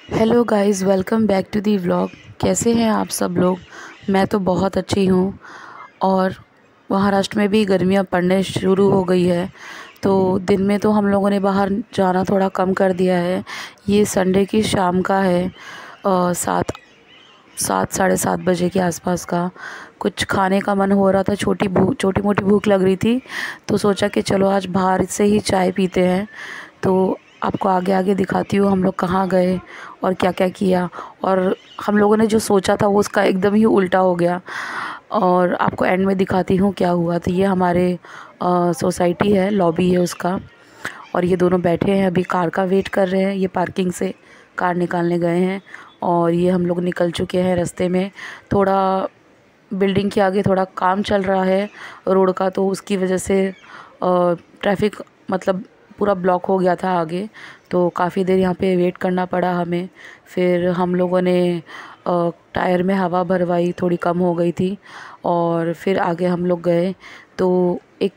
Hello guys, welcome back to the vlog. कैसे हैं आप सब लोग? मैं तो बहुत अच्छी हूँ। और महाराष्ट्र में भी गर्मियाँ पड़ने शुरू हो गई है, तो दिन में तो हम लोगों ने बाहर जाना थोड़ा कम कर दिया है। ये संडे की शाम का है, 7 साढ़े 7 बजे के आसपास का। कुछ खाने का मन हो रहा था, छोटी मोटी भूख लग रही थी, तो सोचा कि चलो आज बाहर से ही चाय पीते हैं। तो आपको आगे आगे दिखाती हूँ हम लोग कहाँ गए और क्या क्या किया। और हम लोगों ने जो सोचा था वो उसका एकदम ही उल्टा हो गया, और आपको एंड में दिखाती हूँ क्या हुआ। तो ये हमारे सोसाइटी है, लॉबी है उसका। और ये दोनों बैठे हैं, अभी कार का वेट कर रहे हैं। ये पार्किंग से कार निकालने गए हैं, और ये हम लोग निकल चुके हैं। रास्ते में थोड़ा बिल्डिंग के आगे थोड़ा काम चल रहा है रोड का, तो उसकी वजह से ट्रैफिक मतलब पूरा ब्लॉक हो गया था आगे। तो काफ़ी देर यहाँ पे वेट करना पड़ा हमें। फिर हम लोगों ने टायर में हवा भरवाई, थोड़ी कम हो गई थी। और फिर आगे हम लोग गए तो एक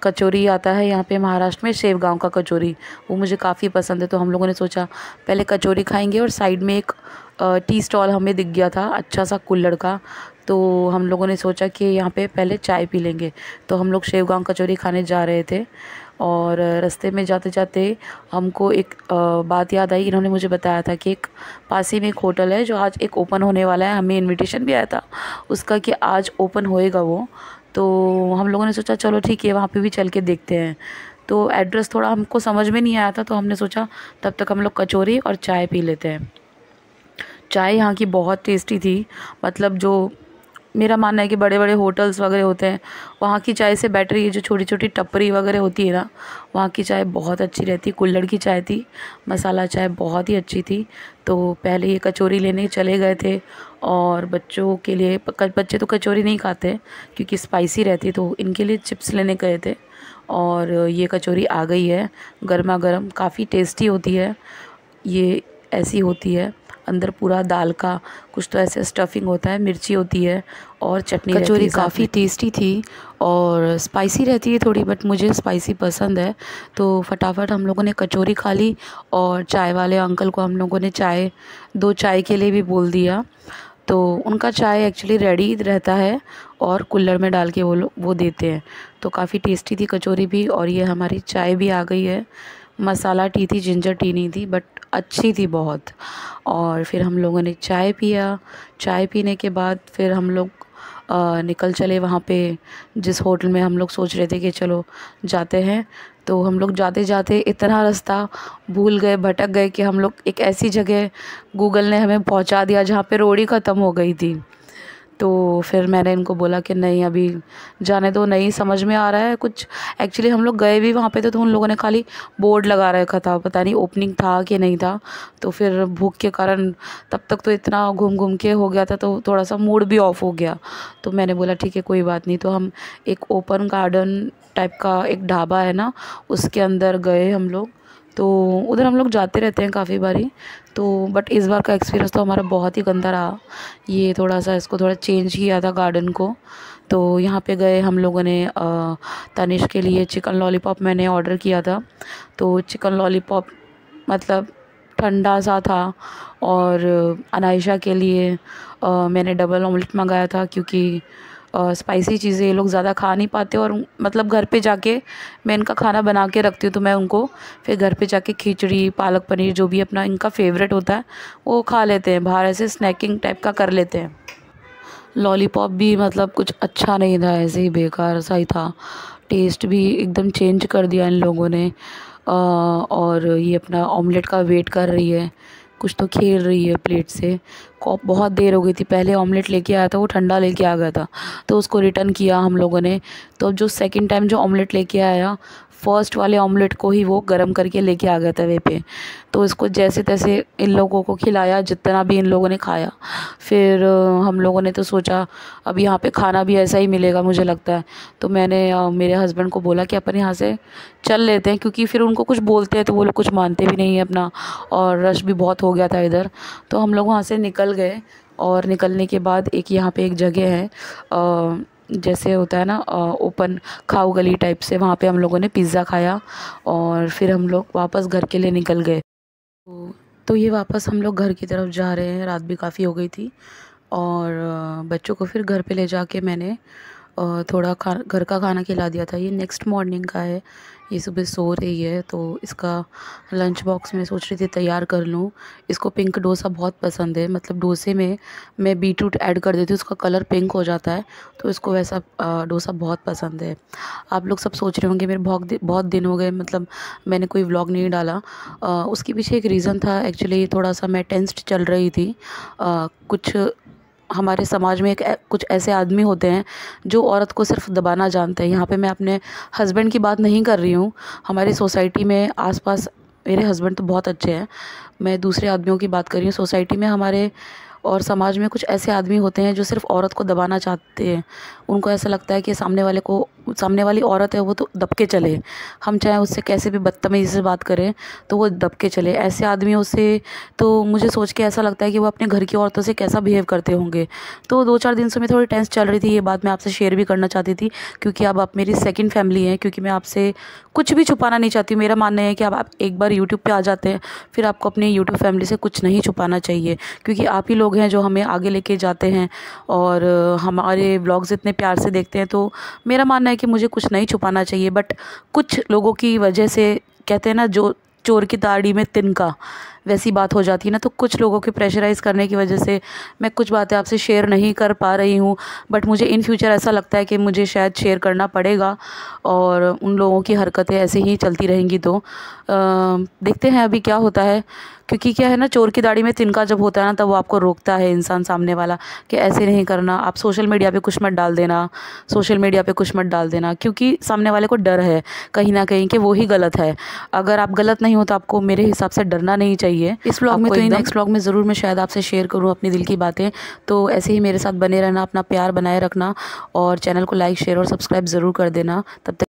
कचौरी आता है यहाँ पे महाराष्ट्र में, शेवगांव का कचौरी। वो मुझे काफ़ी पसंद है, तो हम लोगों ने सोचा पहले कचौरी खाएंगे। और साइड में एक टी स्टॉल हमें दिख गया था, अच्छा सा कुल्हड़ का। तो हम लोगों ने सोचा कि यहाँ पे पहले चाय पी लेंगे। तो हम लोग शेवगांव कचौरी खाने जा रहे थे, और रास्ते में जाते जाते हमको एक बात याद आई। इन्होंने मुझे बताया था कि एक पास ही में एक होटल है जो आज एक ओपन होने वाला है। हमें इनविटेशन भी आया था उसका कि आज ओपन होएगा वो। तो हम लोगों ने सोचा चलो ठीक है, वहाँ पे भी चल के देखते हैं। तो एड्रेस थोड़ा हमको समझ में नहीं आया था, तो हमने सोचा तब तक हम लोग कचौरी और चाय पी लेते हैं। चाय यहाँ की बहुत टेस्टी थी। मतलब जो मेरा मानना है कि बड़े बड़े होटल्स वगैरह होते हैं, वहाँ की चाय से बेटर ये जो छोटी छोटी टपरी वगैरह होती है ना, वहाँ की चाय बहुत अच्छी रहती। कुल्हड़ की चाय थी, मसाला चाय बहुत ही अच्छी थी। तो पहले ये कचौरी लेने चले गए थे, और बच्चों के लिए बच्चे तो कचौरी नहीं खाते क्योंकि स्पाइसी रहती, तो इनके लिए चिप्स लेने गए थे। और ये कचौरी आ गई है गर्मा गर्म, काफ़ी टेस्टी होती है ये। ऐसी होती है, अंदर पूरा दाल का कुछ तो ऐसे स्टफिंग होता है, मिर्ची होती है और चटनी रहती है। कचौरी काफ़ी टेस्टी थी और स्पाइसी रहती है थोड़ी, बट मुझे स्पाइसी पसंद है। तो फटाफट हम लोगों ने कचौरी खा ली, और चाय वाले अंकल को हम लोगों ने चाय, 2 चाय के लिए भी बोल दिया। तो उनका चाय एक्चुअली रेडी रहता है, और कुल्हड़ में डाल के वो देते हैं। तो काफ़ी टेस्टी थी कचौरी भी, और ये हमारी चाय भी आ गई है। मसाला टी थी, जिंजर टी नहीं थी, बट अच्छी थी बहुत। और फिर हम लोगों ने चाय पिया। चाय पीने के बाद फिर हम लोग निकल चले वहाँ पे, जिस होटल में हम लोग सोच रहे थे कि चलो जाते हैं। तो हम लोग जाते जाते इतना रास्ता भूल गए, भटक गए कि हम लोग एक ऐसी जगह, गूगल ने हमें पहुँचा दिया जहाँ पे रोड ही ख़त्म हो गई थी। तो फिर मैंने इनको बोला कि नहीं, अभी जाने दो, नहीं समझ में आ रहा है कुछ। एक्चुअली हम लोग गए भी वहाँ पे तो उन लोगों ने खाली बोर्ड लगा रखा था, पता नहीं ओपनिंग था कि नहीं था। तो फिर भूख के कारण तब तक तो इतना घूम घूम के हो गया था, तो थोड़ा सा मूड भी ऑफ हो गया। तो मैंने बोला ठीक है कोई बात नहीं। तो हम एक ओपन गार्डन टाइप का एक ढाबा है ना, उसके अंदर गए हम लोग। तो उधर हम लोग जाते रहते हैं काफ़ी बारी। तो बट इस बार का एक्सपीरियंस तो हमारा बहुत ही गंदा रहा। ये थोड़ा सा इसको थोड़ा चेंज किया था गार्डन को। तो यहाँ पे गए हम लोगों ने, तनिष्क के लिए चिकन लॉलीपॉप मैंने ऑर्डर किया था। तो चिकन लॉलीपॉप मतलब ठंडा सा था। और अनायशा के लिए मैंने डबल ऑमलेट मंगाया था, क्योंकि स्पाइसी चीज़ें ये लोग ज़्यादा खा नहीं पाते। और मतलब घर पे जाके मैं इनका खाना बना के रखती हूँ, तो मैं उनको फिर घर पे जाके खिचड़ी, पालक पनीर, जो भी अपना इनका फेवरेट होता है वो खा लेते हैं। बाहर ऐसे स्नैकिंग टाइप का कर लेते हैं। लॉलीपॉप भी मतलब कुछ अच्छा नहीं था, ऐसे ही बेकार सा ही था। टेस्ट भी एकदम चेंज कर दिया इन लोगों ने। और ये अपना ऑमलेट का वेट कर रही है, कुछ तो खेल रही है प्लेट से। बहुत देर हो गई थी, पहले ऑमलेट लेके आया था वो ठंडा लेके आ गया था, तो उसको रिटर्न किया हम लोगों ने। तो जो सेकंड टाइम जो ऑमलेट लेके आया, फर्स्ट वाले ऑमलेट को ही वो गर्म करके लेके आ गया तवे पे। तो इसको जैसे तैसे इन लोगों को खिलाया, जितना भी इन लोगों ने खाया। फिर हम लोगों ने तो सोचा अब यहाँ पे खाना भी ऐसा ही मिलेगा मुझे लगता है। तो मैंने मेरे हस्बैंड को बोला कि अपन यहाँ से चल लेते हैं, क्योंकि फिर उनको कुछ बोलते हैं तो वो लोग कुछ मानते भी नहीं है अपना, और रश भी बहुत हो गया था इधर। तो हम लोग वहाँ से निकल गए। और निकलने के बाद एक यहाँ पे एक जगह है, जैसे होता है ना ओपन खाऊ गली टाइप से, वहाँ पे हम लोगों ने पिज़्ज़ा खाया। और फिर हम लोग वापस घर के लिए निकल गए। तो तो ये वापस हम लोग घर की तरफ जा रहे हैं, रात भी काफ़ी हो गई थी और बच्चों को फिर घर पे ले जाके मैंने थोड़ा घर का खाना खिला दिया था। ये नेक्स्ट मॉर्निंग का है, ये सुबह सो रही है तो इसका लंच बॉक्स में सोच रही थी तैयार कर लूँ। इसको पिंक डोसा बहुत पसंद है, मतलब डोसे में मैं बीटरूट ऐड कर देती हूँ, उसका कलर पिंक हो जाता है, तो इसको वैसा डोसा बहुत पसंद है। आप लोग सब सोच रहे होंगे मेरे बहुत दिन हो गए, मतलब मैंने कोई व्लॉग नहीं डाला। उसके पीछे एक रीज़न था, एक्चुअली थोड़ा सा मैं टेंस्ड चल रही थी। कुछ हमारे समाज में कुछ ऐसे आदमी होते हैं जो औरत को सिर्फ दबाना जानते हैं। यहाँ पे मैं अपने हस्बैंड की बात नहीं कर रही हूँ, हमारी सोसाइटी में आसपास मेरे हस्बैंड तो बहुत अच्छे हैं, मैं दूसरे आदमियों की बात कर रही हूँ। सोसाइटी में हमारे और समाज में कुछ ऐसे आदमी होते हैं जो सिर्फ औरत को दबाना चाहते हैं। उनको ऐसा लगता है कि सामने वाली औरत है वो तो दब के चले, हम चाहे उससे कैसे भी बदतमीज़ी से बात करें तो वो दब के चले। ऐसे आदमियों से तो मुझे सोच के ऐसा लगता है कि वो अपने घर की औरतों से कैसा बिहेव करते होंगे। तो 2-4 दिन से मैं थोड़ी टेंस चल रही थी, ये बात मैं आपसे शेयर भी करना चाहती थी क्योंकि अब आप मेरी सेकंड फैमिली हैं। क्योंकि मैं आपसे कुछ भी छुपाना नहीं चाहती हूँ। मेरा मानना है कि अब आप एक बार यूट्यूब पे आ जाते हैं फिर आपको अपनी यूट्यूब फैमिली से कुछ नहीं छुपाना चाहिए, क्योंकि आप ही लोग हैं जो हमें आगे लेके जाते हैं और हमारे व्लॉग्स इतने प्यार से देखते हैं। तो मेरा मानना है कि मुझे कुछ नहीं छुपाना चाहिए, बट कुछ लोगों की वजह से, कहते हैं ना जो चोर की दाढ़ी में तिनका, वैसी बात हो जाती है ना। तो कुछ लोगों के प्रेशराइज़ करने की वजह से मैं कुछ बातें आपसे शेयर नहीं कर पा रही हूँ, बट मुझे इन फ्यूचर ऐसा लगता है कि मुझे शायद शेयर करना पड़ेगा और उन लोगों की हरकतें ऐसे ही चलती रहेंगी तो देखते हैं अभी क्या होता है। क्योंकि क्या है ना, चोर की दाढ़ी में तिनका जब होता है ना तब वो आपको रोकता है इंसान सामने वाला कि ऐसे नहीं करना, आप सोशल मीडिया पे कुछ मत डाल देना, सोशल मीडिया पे कुछ मत डाल देना, क्योंकि सामने वाले को डर है कहीं ना कहीं कि वो ही गलत है। अगर आप गलत नहीं हो तो आपको मेरे हिसाब से डरना नहीं चाहिए। इस व्लॉग में तो नेक्स्ट व्लॉग में ज़रूर मैं शायद आपसे शेयर करूँ अपनी दिल की बातें। तो ऐसे ही मेरे साथ बने रहना, अपना प्यार बनाए रखना और चैनल को लाइक शेयर और सब्सक्राइब ज़रूर कर देना। तब तक